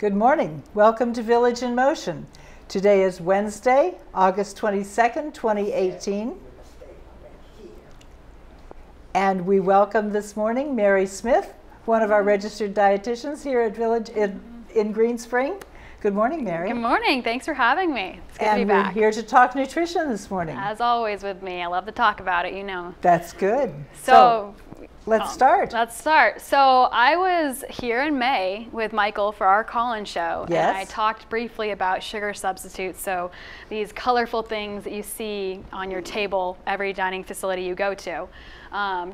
Good morning. Welcome to Village in Motion. Today is Wednesday, August 22nd, 2018. And we welcome this morning Mary Smith, one of our registered dietitians here at Village in Greenspring. Good morning, Mary. Good morning. Thanks for having me. It's good to be back. And we're here to talk nutrition this morning. As always with me. I love to talk about it, you know. That's good. So let's start. Let's start. So I was here in May with Michael for our call-in show. Yes. And I talked briefly about sugar substitutes. So these colorful things that you see on your table every dining facility you go to.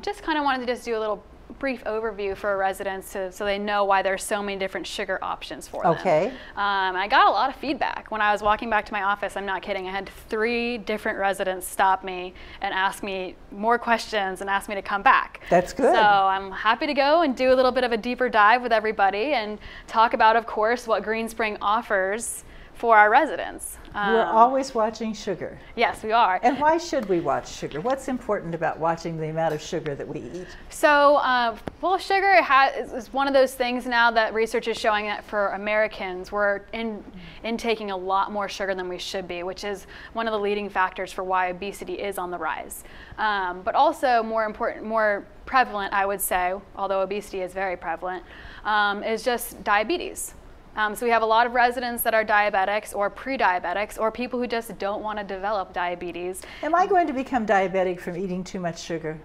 Just kind of wanted to just do a little brief overview for residents so they know why there's so many different sugar options for them. Okay. I got a lot of feedback. When I was walking back to my office, I'm not kidding, I had 3 different residents stop me and ask me more questions and ask me to come back. That's good. So I'm happy to go and do a little bit of a deeper dive with everybody and talk about, of course, what Greenspring offers for our residents. We're always watching sugar. Yes, we are. And why should we watch sugar? What's important about watching the amount of sugar that we eat? So, well, sugar is one of those things now that research is showing that for Americans, we're intaking a lot more sugar than we should be, which is one of the leading factors for why obesity is on the rise. But also more prevalent, I would say, although obesity is very prevalent, is just diabetes. So we have a lot of residents that are diabetics or pre-diabetics or people who just don't want to develop diabetes. Am I going to become diabetic from eating too much sugar?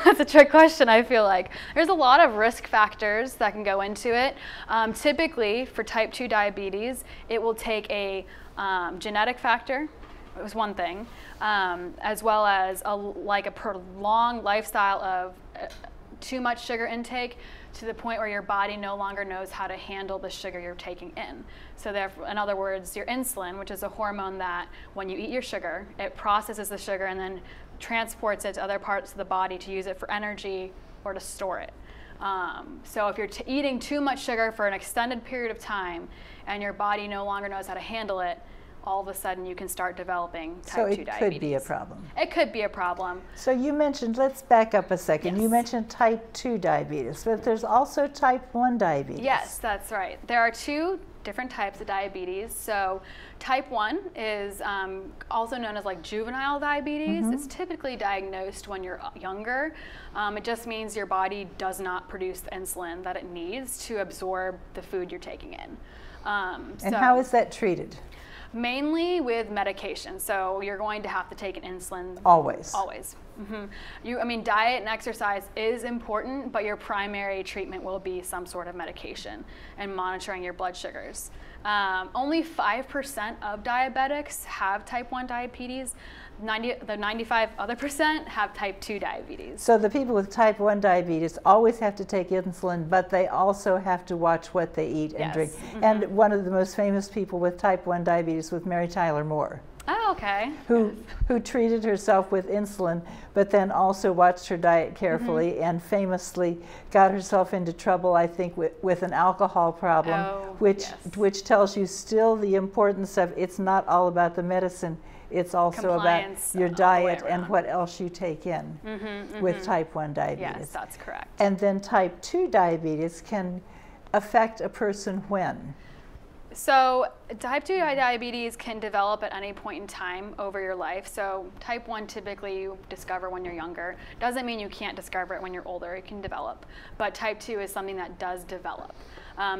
That's a trick question, I feel like. There's a lot of risk factors that can go into it. Typically, for type 2 diabetes, it will take a genetic factor. It was one thing, as well as a prolonged lifestyle of too much sugar intake to the point where your body no longer knows how to handle the sugar you're taking in. So therefore, in other words, your insulin, which is a hormone that when you eat your sugar, it processes the sugar and then transports it to other parts of the body to use it for energy or to store it. So if you're eating too much sugar for an extended period of time and your body no longer knows how to handle it, all of a sudden you can start developing type 2 diabetes. So it could be a problem. It could be a problem. So you mentioned, let's back up a second. Yes. You mentioned type 2 diabetes, but there's also type 1 diabetes. Yes, that's right. There are 2 different types of diabetes. So type 1 is also known as like juvenile diabetes. It's typically diagnosed when you're younger. It just means your body does not produce the insulin that it needs to absorb the food you're taking in. And how is that treated? Mainly with medication. So you're going to have to take an insulin. Always. Always. Diet and exercise is important, but your primary treatment will be some sort of medication and monitoring your blood sugars. Only 5% of diabetics have type 1 diabetes. The 95 other percent have type 2 diabetes. So the people with type 1 diabetes always have to take insulin, but they also have to watch what they eat and drink. And one of the most famous people with type 1 diabetes was Mary Tyler Moore. Oh, okay. Who treated herself with insulin, but then also watched her diet carefully and famously got herself into trouble, I think, with an alcohol problem, which tells you still the importance of it's not all about the medicine. It's also about your diet and what else you take in with type 1 diabetes. Yes, that's correct. And then type 2 diabetes can affect a person when? So type 2 diabetes can develop at any point in time over your life. So type 1 typically you discover when you're younger. Doesn't mean you can't discover it when you're older. It can develop. But type 2 is something that does develop.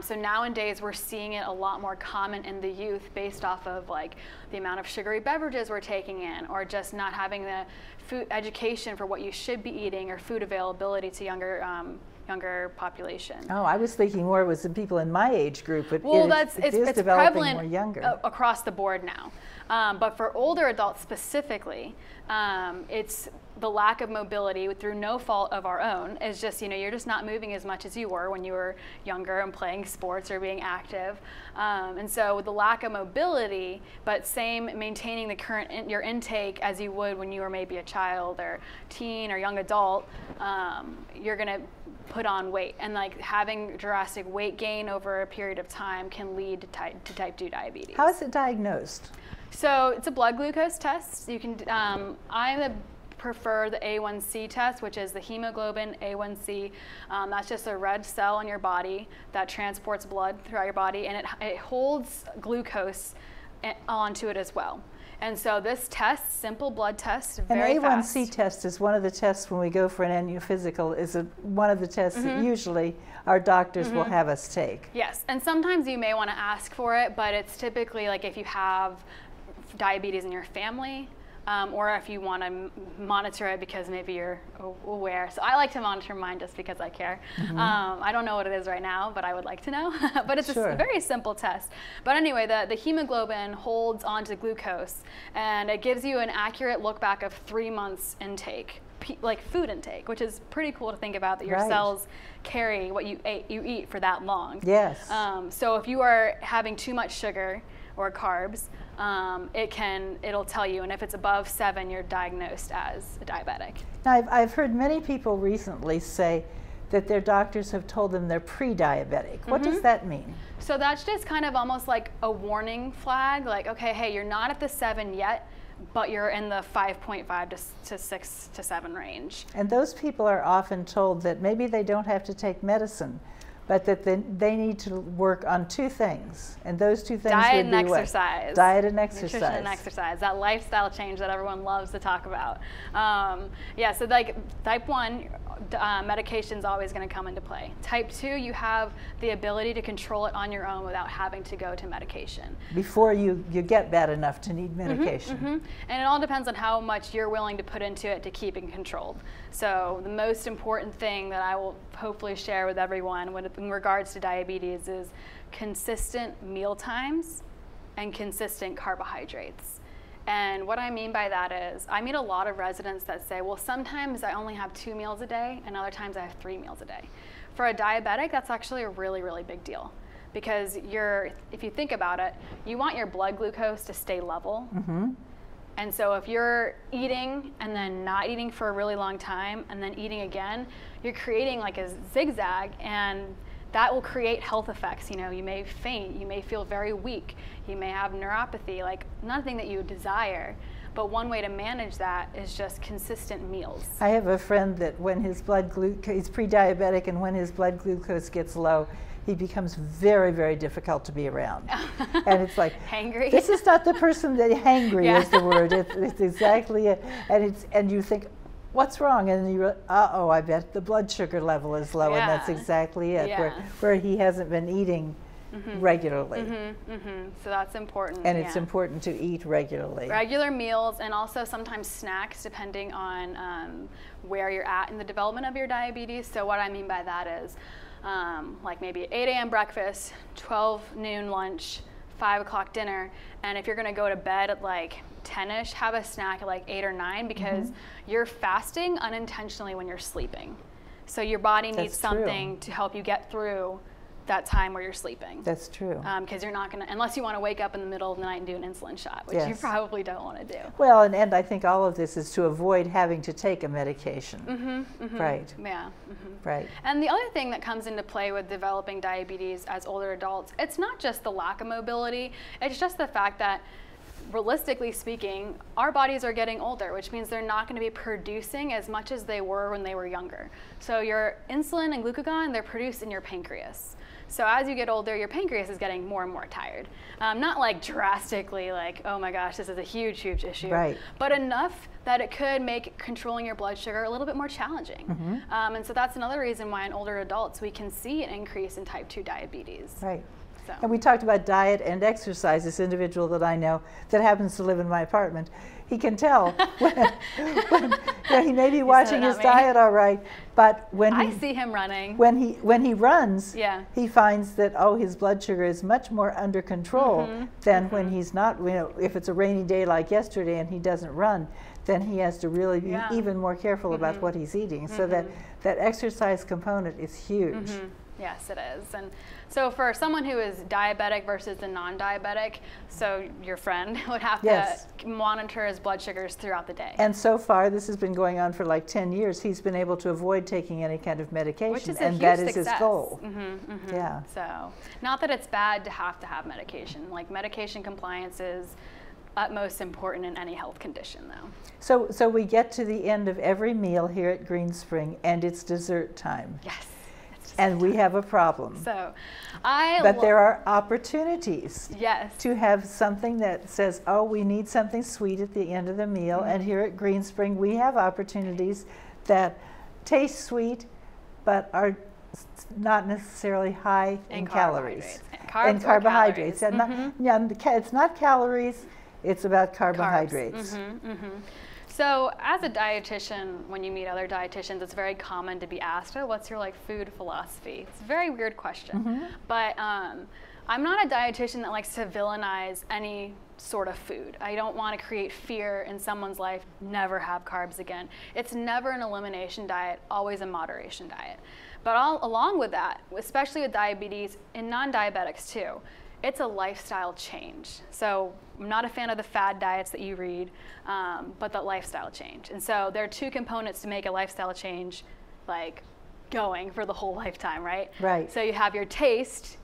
So nowadays we're seeing it a lot more common in the youth based off of like the amount of sugary beverages we're taking in or just not having the food education for what you should be eating or food availability to younger population. Oh, I was thinking more it was the people in my age group, but it's developing prevalent more younger. Across the board now. But for older adults specifically, it's the lack of mobility through no fault of our own. Is just, you're just not moving as much as you were when you were younger and playing sports or being active. And so with the lack of mobility, but maintaining the your intake as you would when you were maybe a child or teen or young adult, you're gonna put on weight, and like having drastic weight gain over a period of time can lead to type 2 diabetes. How is it diagnosed? So it's a blood glucose test. You can. I'm a prefer the A1C test, which is the hemoglobin A1C. That's just a red cell in your body that transports blood throughout your body, and it holds glucose onto it as well. And so this test, simple blood test, very fast. An A1C test is one of the tests when we go for an annual physical, is one of the tests that usually our doctors will have us take. Yes, and sometimes you may want to ask for it, but it's typically like if you have diabetes in your family, or if you want to monitor it because maybe you're aware. So I like to monitor mine just because I care. I don't know what it is right now, but I would like to know. But it's a very simple test. But anyway, the hemoglobin holds onto glucose, and it gives you an accurate look back of 3 months intake, like food intake, which is pretty cool to think about, that your cells carry what you eat for that long. Yes. So if you are having too much sugar or carbs, it'll tell you, and if it's above 7, you're diagnosed as a diabetic. Now, I've heard many people recently say that their doctors have told them they're pre-diabetic. What does that mean? So that's just kind of almost like a warning flag, like, okay, hey, you're not at the 7 yet, but you're in the 5.5 to 6 to 7 range. And those people are often told that maybe they don't have to take medicine, but that they need to work on 2 things, and those 2 things diet would be and exercise. What? Diet and exercise. Nutrition and exercise, that lifestyle change that everyone loves to talk about. Yeah, so like type 1, medication is always going to come into play. Type 2, you have the ability to control it on your own without having to go to medication. Before you get bad enough to need medication. And it all depends on how much you're willing to put into it to keep it controlled. So the most important thing that I will hopefully share with everyone in regards to diabetes is consistent meal times and consistent carbohydrates. And what I mean by that is, I meet a lot of residents that say, well, sometimes I only have 2 meals a day, and other times I have 3 meals a day. For a diabetic, that's actually a really, really big deal. Because if you think about it, you want your blood glucose to stay level. And so if you're eating and then not eating for a really long time and then eating again, you're creating like a zigzag, and that will create health effects. You know, you may faint, you may feel very weak, you may have neuropathy, like nothing that you desire. But one way to manage that is just consistent meals. I have a friend that when his blood glucose, he's pre-diabetic, and when his blood glucose gets low, he becomes very, very difficult to be around. And it's like, hangry. This is not the person that hangry is the word. It's exactly it. And you think, what's wrong? And you, uh-oh, I bet the blood sugar level is low, and that's exactly it. Where he hasn't been eating regularly. So that's important. And it's important to eat regularly. Regular meals, and also sometimes snacks, depending on where you're at in the development of your diabetes. So what I mean by that is, like maybe 8 a.m. breakfast, 12 noon lunch, 5 o'clock dinner, and if you're going to go to bed at like 10ish, have a snack at like 8 or 9, because you're fasting unintentionally when you're sleeping. So your body needs something to help you get through that time where you're sleeping. That's true. Because you're not going to, unless you want to wake up in the middle of the night and do an insulin shot, which you probably don't want to do. Well, and I think all of this is to avoid having to take a medication. Right. Yeah. Right. And the other thing that comes into play with developing diabetes as older adults, it's not just the lack of mobility, it's just the fact that, realistically speaking, our bodies are getting older, which means they're not going to be producing as much as they were when they were younger. So your insulin and glucagon, they're produced in your pancreas. So as you get older, your pancreas is getting more and more tired. Not like drastically, like, oh my gosh, this is a huge, huge issue. Right. But enough that it could make controlling your blood sugar a little bit more challenging. And so that's another reason why in older adults we can see an increase in type 2 diabetes. Right. And we talked about diet and exercise. This individual that I know that happens to live in my apartment, he can tell when he may be watching his diet all right, but when I see him running, when he runs, he finds that his blood sugar is much more under control than when he's not. You know, if it's a rainy day like yesterday and he doesn't run, then he has to really be even more careful about what he's eating. So that exercise component is huge. Yes, it is. And so for someone who is diabetic versus the non-diabetic, so your friend would have to monitor his blood sugars throughout the day. And so far, this has been going on for like 10 years. He's been able to avoid taking any kind of medication, which is and that is his goal. Yeah. So not that it's bad to have medication. Like medication compliance is utmost important in any health condition, though. So we get to the end of every meal here at Greenspring, and it's dessert time. Yes. And we have a problem. So, but there are opportunities. Yes. To have something that says, oh, we need something sweet at the end of the meal. And here at Greenspring, we have opportunities that taste sweet, but are not necessarily high in calories. And carbohydrates. And it's not calories, it's about carbohydrates. So as a dietitian, when you meet other dietitians, it's very common to be asked, oh, what's your food philosophy? It's a very weird question. But I'm not a dietitian that likes to villainize any sort of food. I don't want to create fear in someone's life, never have carbs again. It's never an elimination diet, always a moderation diet. But along with that, especially with diabetes and non-diabetics too, it's a lifestyle change. So I'm not a fan of the fad diets that you read, but the lifestyle change. And so there are two components to make a lifestyle change going for the whole lifetime, right? Right. So you have your taste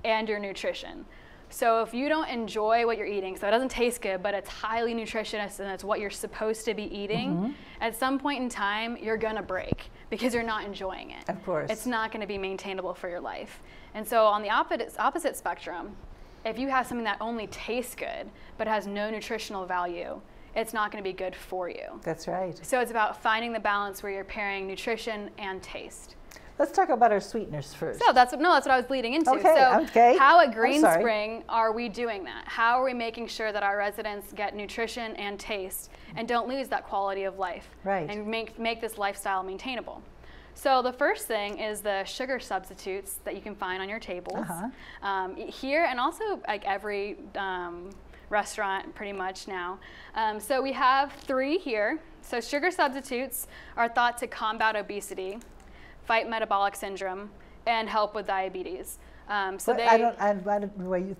and your nutrition. So if you don't enjoy what you're eating, so it doesn't taste good, but it's highly nutritious and it's what you're supposed to be eating, at some point in time, you're gonna break because you're not enjoying it. Of course. It's not gonna be maintainable for your life. And so on the opposite spectrum, if you have something that only tastes good, but has no nutritional value, it's not gonna be good for you. That's right. So it's about finding the balance where you're pairing nutrition and taste. Let's talk about our sweeteners first. So that's what I was leading into. Okay. How at Greenspring are we doing that? How are we making sure that our residents get nutrition and taste and don't lose that quality of life? Right. And make this lifestyle maintainable. So the first thing is the sugar substitutes that you can find on your tables here, and also every restaurant pretty much now. So we have 3 here. So sugar substitutes are thought to combat obesity, fight metabolic syndrome, and help with diabetes. You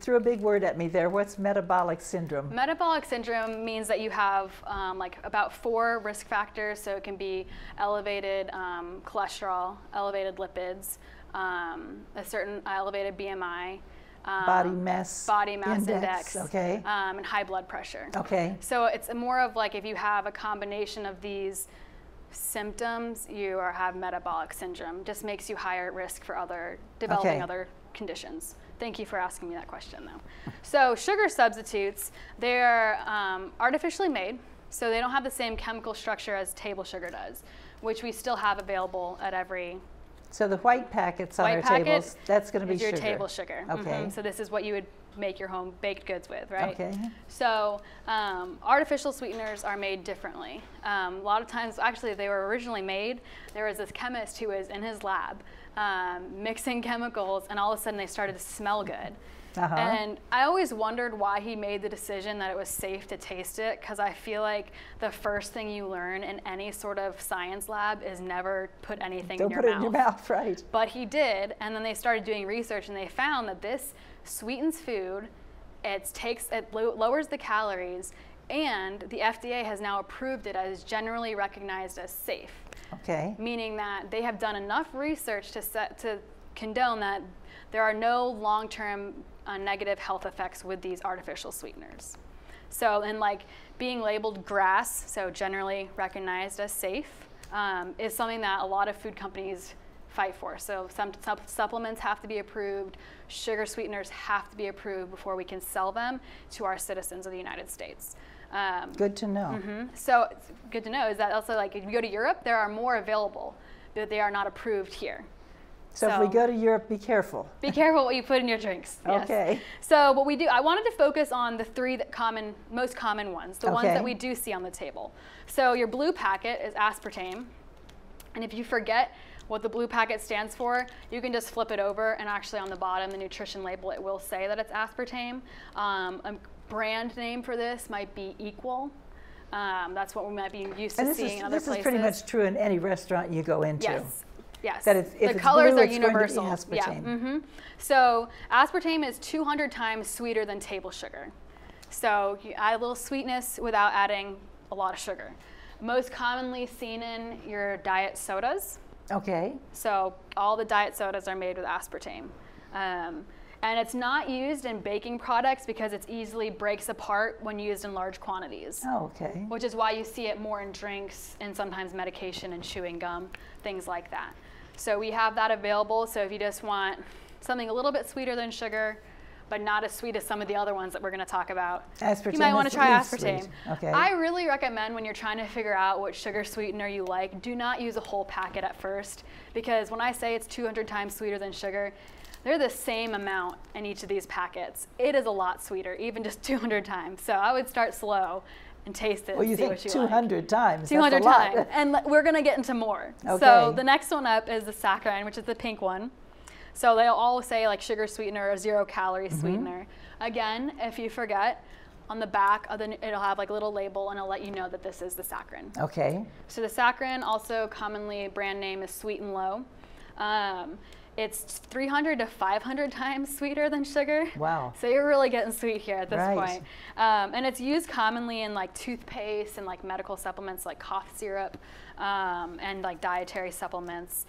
threw a big word at me there. What's metabolic syndrome? Metabolic syndrome means that you have about 4 risk factors. So it can be elevated cholesterol, elevated lipids, a certain elevated BMI, body mass index. Okay. And high blood pressure. Okay. So it's more of if you have a combination of these symptoms, you have metabolic syndrome. Just makes you higher risk for developing other conditions. Thank you for asking me that question, though. So sugar substitutes, they're artificially made, so they don't have the same chemical structure as table sugar does, which we still have available at every. So the white packets on our tables, that's going to be your sugar. Table sugar. Okay. So this is what you would make your home baked goods with, right? Okay. So artificial sweeteners are made differently. A lot of times, actually, they were originally made. There was this chemist who was in his lab mixing chemicals, and all of a sudden they started to smell good. And I always wondered why he made the decision that it was safe to taste it, because I feel like the first thing you learn in any sort of science lab is never put anything in your mouth. Don't put it in your mouth, right. But he did, and then they started doing research, and they found that this sweetens food, it lowers the calories, and the FDA has now approved it as generally recognized as safe. Okay. Meaning that they have done enough research to condone that there are no long-term negative health effects with these artificial sweeteners. So, and being labeled GRAS, so generally recognized as safe, is something that a lot of food companies fight for. So some supplements have to be approved, sugar sweeteners have to be approved before we can sell them to our citizens of the United States. Good to know. So it's good to know is that also if you go to Europe, there are more available, but they are not approved here. So if we go to Europe, be careful. Be careful what you put in your drinks. Yes. Okay. So what we do, I wanted to focus on the 3 most common ones, the ones that we do see on the table. So your blue packet is aspartame, and if you forget what the blue packet stands for, you can just flip it over, and actually on the bottom, the nutrition label, it will say that it's aspartame. A brand name for this might be Equal. That's what we might be used to seeing in other places. This is pretty much true in any restaurant you go into. Yes. Yes, that if the colors blue, are universal. Aspartame. So aspartame is 200 times sweeter than table sugar. So you add a little sweetness without adding a lot of sugar. Most commonly seen in your diet sodas. Okay. So all the diet sodas are made with aspartame. And it's not used in baking products because it easily breaks apart when used in large quantities. Oh, okay. Which is why you see it more in drinks and sometimes medication and chewing gum, things like that. So we have that available. So if you just want something a little bit sweeter than sugar, but not as sweet as some of the other ones that we're going to talk about, aspartame, you might want to try aspartame. Okay. I really recommend when you're trying to figure out what sugar sweetener you like, do not use a whole packet at first, because when I say it's 200 times sweeter than sugar, they're the same amount in each of these packets. It is a lot sweeter, even just 200 times. So I would start slow and taste it. Well, you see think what you 200 like. times? 200 that's a lot. times, and we're going to get into more. Okay. So the next one up is the saccharin, which is the pink one. So they'll all say like sugar sweetener or 0-calorie sweetener. Again, if you forget, on the back of it'll have like a little label and it'll let you know that this is the saccharin. Okay. So the saccharin, also commonly brand name is Sweet and Low. It's 300 to 500 times sweeter than sugar. Wow. So you're really getting sweet here at this right. point. And it's used commonly in like toothpaste and like medical supplements like cough syrup and like dietary supplements.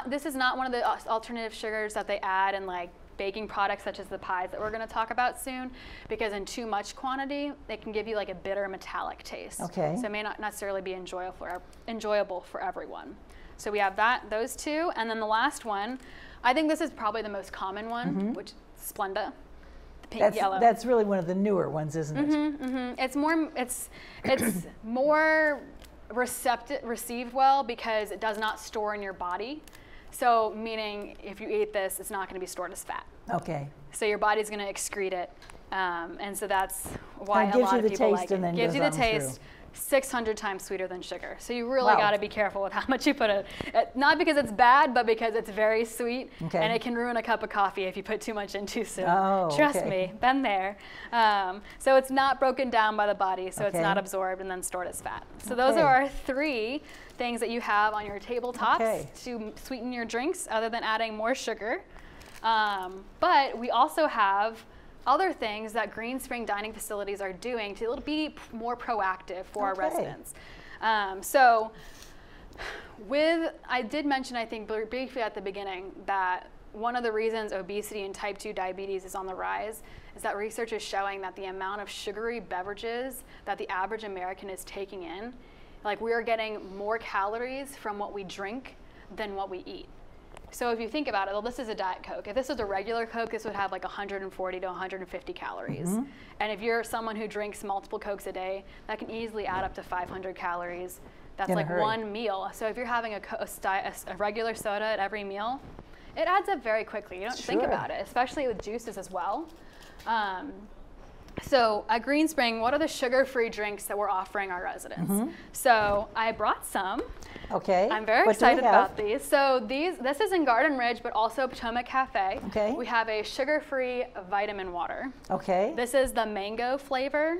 This is not one of the alternative sugars that they add in like baking products such as the pies that we're going to talk about soon, because in too much quantity, it can give you like a bitter metallic taste. Okay. So it may not necessarily be enjoyable for everyone. So we have those two, and then the last one, I think this is probably the most common one, which is Splenda, the pink yellow. That's really one of the newer ones, isn't it? It's more received well because it does not store in your body. So meaning if you eat this, it's not going to be stored as fat. Okay. So your body's going to excrete it, and so that's why and a lot of people like it. Gives you the taste. 600 times sweeter than sugar. So you really got to be careful with how much you put in. Not because it's bad, but because it's very sweet, and it can ruin a cup of coffee if you put too much in too soon. Oh, Trust me, been there. So it's not broken down by the body, so it's not absorbed and then stored as fat. So those are our 3 things that you have on your tabletops to sweeten your drinks, other than adding more sugar. But we also have other things that Greenspring dining facilities are doing to be more proactive for our residents. So I did mention, I think briefly at the beginning, that one of the reasons obesity and type 2 diabetes is on the rise is that research is showing that the amount of sugary beverages that the average American is taking in, like we are getting more calories from what we drink than what we eat. So if you think about it, well, this is a Diet Coke. If this was a regular Coke, this would have like 140 to 150 calories. And if you're someone who drinks multiple Cokes a day, that can easily add up to 500 calories. That's like one meal. So if you're having a regular soda at every meal, it adds up very quickly. You don't think about it, especially with juices as well. So at Greenspring, what are the sugar-free drinks that we're offering our residents? So I brought some. Okay. I'm very excited about these. So this is in Garden Ridge, but also Potomac Cafe. Okay. We have a sugar-free vitamin water. Okay. This is the mango flavor.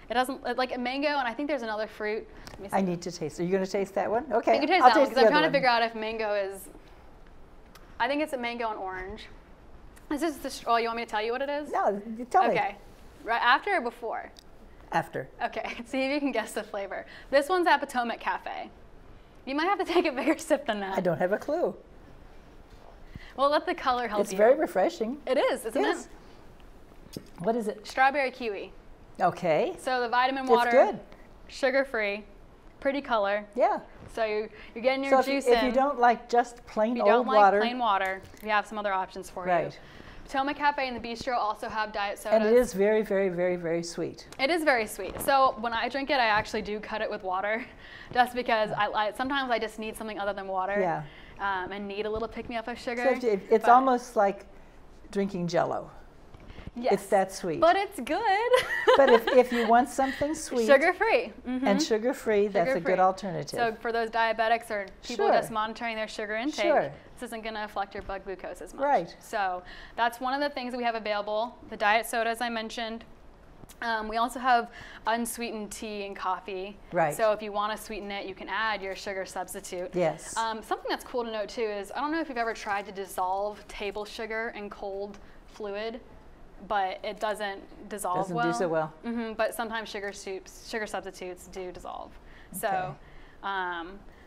It doesn't like a mango, and I think there's another fruit. I need to taste. Are you going to taste that one? Okay. You can taste that one, because I'm trying to figure out if mango is. I think it's a mango and orange. This is the. Oh, you want me to tell you what it is? No, tell me. Okay. Right after or before? After. Okay, see if you can guess the flavor. This one's at Potomac Cafe. You might have to take a bigger sip than that. I don't have a clue. Well, let the color help you. It's very refreshing. It is, isn't it? What is it? Strawberry kiwi. Okay. So the vitamin water. It's good. Sugar-free, pretty color. Yeah. So you're getting your juice in. If you don't like just plain old water. If you don't like plain water, we have some other options for you. Potomac Cafe and the Bistro also have diet sodas. And it is very, very, very, very sweet. It is very sweet. So when I drink it, I actually do cut it with water, just because sometimes I just need something other than water. Yeah. And need a little pick-me-up of sugar. So it's almost like drinking Jell-O. Yes. It's that sweet. But it's good. But if you want something sweet. Sugar-free. And sugar-free, that's a good alternative. So for those diabetics or people just monitoring their sugar intake, this isn't going to affect your blood glucose as much. Right. So that's one of the things that we have available. The diet soda, as I mentioned. We also have unsweetened tea and coffee. Right. So if you want to sweeten it, you can add your sugar substitute. Yes. Something that's cool to note too is, I don't know if you've ever tried to dissolve table sugar in cold fluid, but it doesn't dissolve well. Doesn't do so well. But sometimes sugar substitutes do dissolve. So,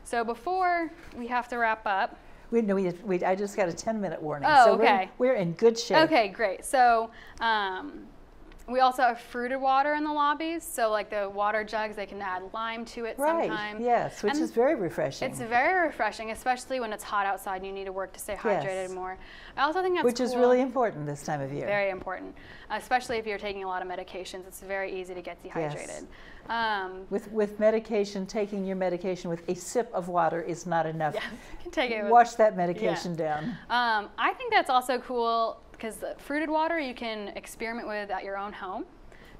so before we have to wrap up, I just got a 10-minute warning. Oh, so okay. We're in good shape. Okay, great. So we also have fruited water in the lobbies. So like the water jugs, they can add lime to it sometime. Yes, which is very refreshing. It's very refreshing, especially when it's hot outside and you need to work to stay hydrated more. I also think that's Which is really important this time of year. Very important, especially if you're taking a lot of medications. It's very easy to get dehydrated. Yes. With medication, taking your medication with a sip of water is not enough. Yeah, you can take it. Wash that medication down. I think that's also cool because the fruited water you can experiment with at your own home.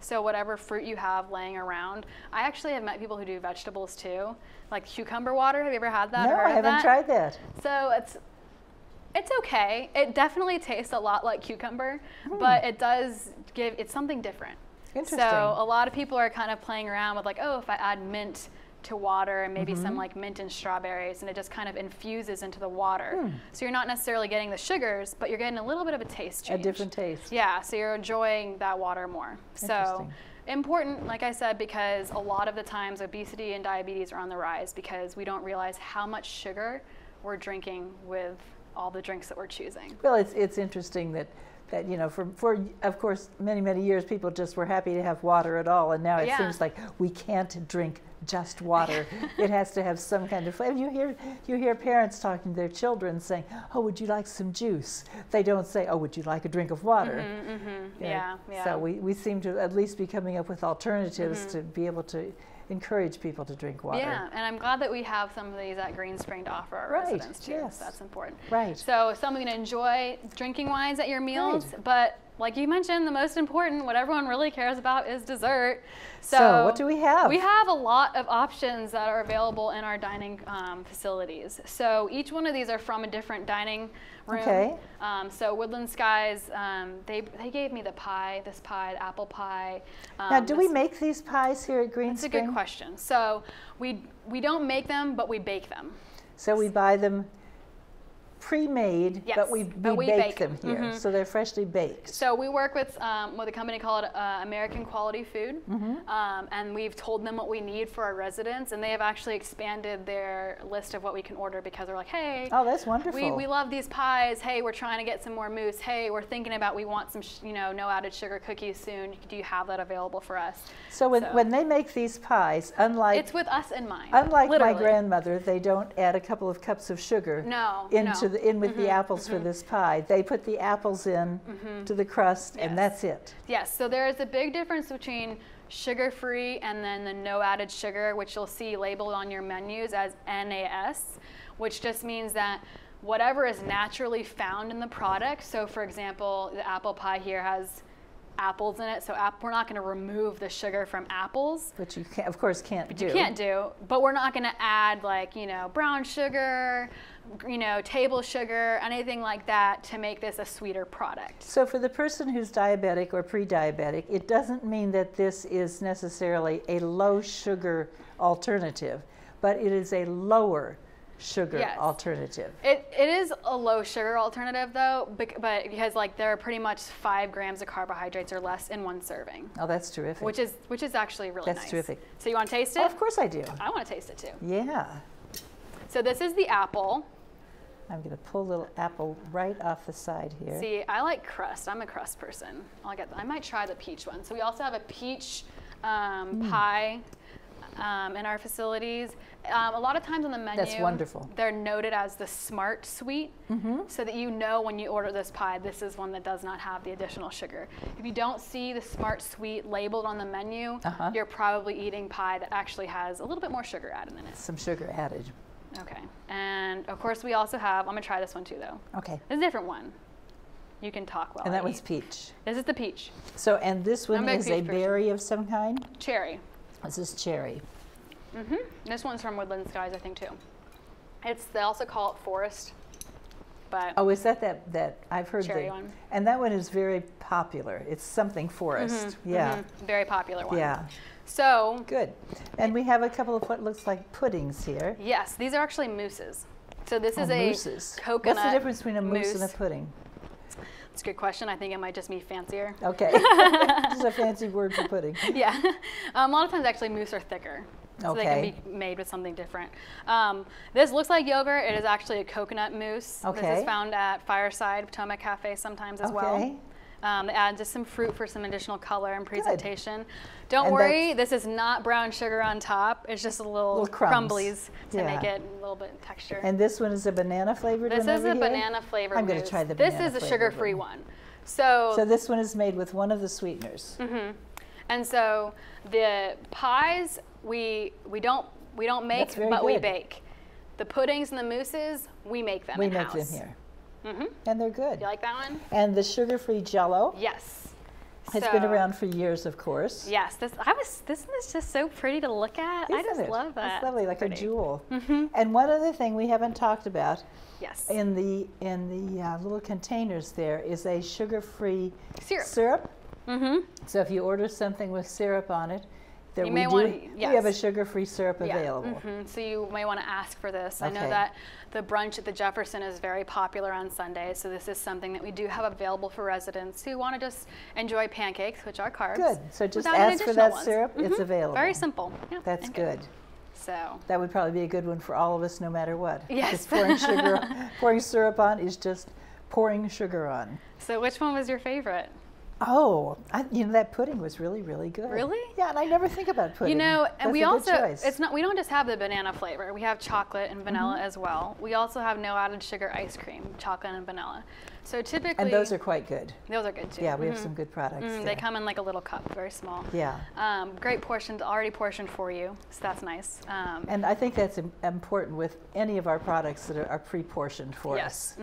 So whatever fruit you have laying around. I actually have met people who do vegetables too, like cucumber water. Have you ever had that? No, I haven't tried that. So it's okay. It definitely tastes a lot like cucumber, but it does it's something different. Interesting. So a lot of people are kind of playing around with like, oh, if I add mint to water and maybe some like mint and strawberries, and it just kind of infuses into the water. So you're not necessarily getting the sugars, but you're getting a little bit of a taste change. A different taste. Yeah, so you're enjoying that water more. So important, like I said, because a lot of the times obesity and diabetes are on the rise because we don't realize how much sugar we're drinking with all the drinks that we're choosing. Well, it's interesting that you know, for of course many years people just were happy to have water at all, and now it seems like we can't drink just water. It has to have some kind of flavor. You hear parents talking to their children saying, "Oh, would you like some juice?" They don't say, "Oh, would you like a drink of water?" Yeah. So we seem to at least be coming up with alternatives to be able to encourage people to drink water. Yeah, and I'm glad that we have some of these at Greenspring to offer our residents too. Yes. So that's important. Right. So something to enjoy drinking wise at your meals, but like you mentioned, the most important, what everyone really cares about is dessert. So what do we have? We have a lot of options that are available in our dining facilities. So each one of these are from a different dining room. Okay. So Woodland Skies, they gave me the pie, this pie, the apple pie. Now, do we make these pies here at Greenspring? That's a good question. So we don't make them, but we bake them. So we buy them pre-made, but we bake them here, so they're freshly baked. So we work with a company called American Quality Food, and we've told them what we need for our residents, and they have actually expanded their list of what we can order because they're like, hey, oh, that's wonderful. We love these pies. Hey, we're trying to get some more mousse. Hey, we're thinking about we want some no added sugar cookies soon. Do you have that available for us? So when they make these pies, unlike it's with us in mind. Unlike literally. My grandmother, they don't add a couple of cups of sugar in with the apples for this pie. They put the apples in to the crust, and that's it. Yes, so there is a big difference between sugar-free and then the no added sugar, which you'll see labeled on your menus as NAS, which just means that whatever is naturally found in the product. So for example, the apple pie here has apples in it, so we're not going to remove the sugar from apples. Which you of course can't do. You can't do, but we're not going to add like, brown sugar, table sugar, anything like that to make this a sweeter product. So for the person who's diabetic or pre-diabetic, it doesn't mean that this is necessarily a low sugar alternative, but it is a lower sugar alternative. It is a low sugar alternative though, but because like there are pretty much 5 grams of carbohydrates or less in one serving. Oh, that's terrific. Which is actually really nice. That's terrific. So you want to taste it? Oh, of course I do. I want to taste it too. Yeah. So this is the apple. I'm going to pull a little apple right off the side here. See, I like crust. I'm a crust person. I might try the peach one. So we also have a peach pie in our facilities. A lot of times on the menu, that's wonderful. They're noted as the Smart Sweet, so that when you order this pie, this is one that does not have the additional sugar. If you don't see the Smart Sweet labeled on the menu, you're probably eating pie that actually has a little bit more sugar added in it. Some sugar added. Okay, and of course we also have, I'm gonna try this one too though. Okay. It's a different one. You can talk while And that I one's eat. Peach. This is the peach. So, and this one is a berry of some kind? Cherry. This is cherry. This one's from Woodland Skies, I think too. They also call it Forest, but oh, is that I've heard cherry one. And that one is very popular. It's something Forest. Yeah. Very popular one. Yeah. So good. And we have a couple of what looks like puddings here. Yes, these are actually mousses. So this is a mousses. coconut. What's the difference between a mousse and a pudding? It's a good question. I think it might just be fancier. Okay. This is a fancy word for pudding. Yeah. A lot of times actually mousse are thicker. So they can be made with something different. This looks like yogurt. It is actually a coconut mousse. This is found at Fireside Potomac Cafe sometimes as well. They add just some fruit for some additional color and presentation. Good. Don't worry, this is not brown sugar on top. It's just a little crumblies to make it a little bit texture. And this one is a banana flavored one. This is a banana flavored. I'm going to try the banana flavored. This is a sugar-free one. So this one is made with one of the sweeteners. And so the pies we don't make, but we bake. The puddings and the mousses, we make them in-house. We make them here. And they're good. You like that one? And the sugar-free Jell-O. Yes. It's been around for years, of course. Yes. This is just so pretty to look at. I just love that. It's lovely, like a jewel. And one other thing we haven't talked about. Yes. In the little containers there is a sugar-free syrup. So if you order something with syrup on it, we have a sugar-free syrup available. So you may want to ask for this. I know that the brunch at the Jefferson is very popular on Sundays, so this is something that we do have available for residents who want to just enjoy pancakes, which are carbs. Good. So just ask for that syrup. It's available. Very simple. Yeah, that's good. So that would probably be a good one for all of us, no matter what. Yes. Pouring syrup on is just pouring sugar on. So which one was your favorite? Oh, that pudding was really, really good. Really? Yeah, and I never think about pudding. And we also, we don't just have the banana flavor. We have chocolate and vanilla as well. We also have no added sugar ice cream, chocolate and vanilla. So typically. And those are quite good. Those are good too. Yeah, we have some good products. They come in like a little cup, very small. Yeah. Great portions, already portioned for you, so that's nice. And I think that's important with any of our products that are pre-portioned for us.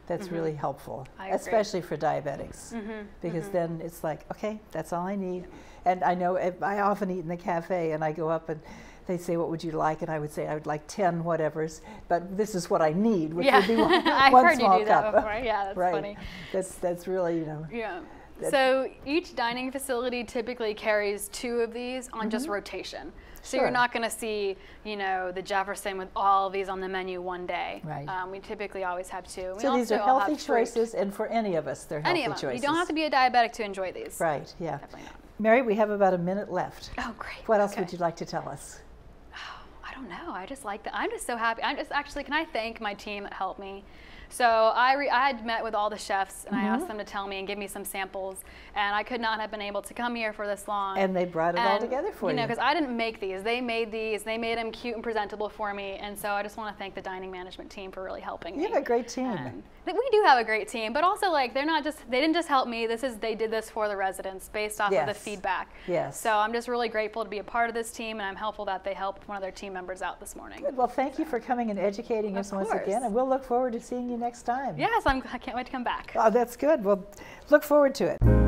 That's really helpful, especially for diabetics, because then it's like, okay, that's all I need. And I know I often eat in the cafe, and I go up and they say, what would you like? And I would say, I would like 10 whatevers, but this is what I need, which would be one I've heard small you do cup. That before. Yeah, that's funny. That's really, Yeah. So each dining facility typically carries 2 of these on just rotation. So you're not going to see, the Jefferson with all of these on the menu one day. Right. We typically always have 2. So these are healthy choices, and for any of us, they're healthy choices. You don't have to be a diabetic to enjoy these. Right, yeah. Definitely not. Mary, we have about a minute left. Oh, great. What else would you like to tell us? I don't know. I just like that. I'm just so happy. Can I thank my team that helped me? So I had met with all the chefs, and I asked them to tell me and give me some samples, and I could not have been able to come here for this long. And they brought it all together for you. Because I didn't make these. They made these. They made them cute and presentable for me, and so I just want to thank the dining management team for really helping me. You have a great team. We do have a great team, but also they didn't just help me. They did this for the residents based off of the feedback. Yes. So I'm just really grateful to be a part of this team, and I'm helpful that they helped one of their team members out this morning. Good. Well, thank you for coming and educating us once again, and we'll look forward to seeing you next time. Yes, I can't wait to come back. Oh, that's good. We'll look forward to it.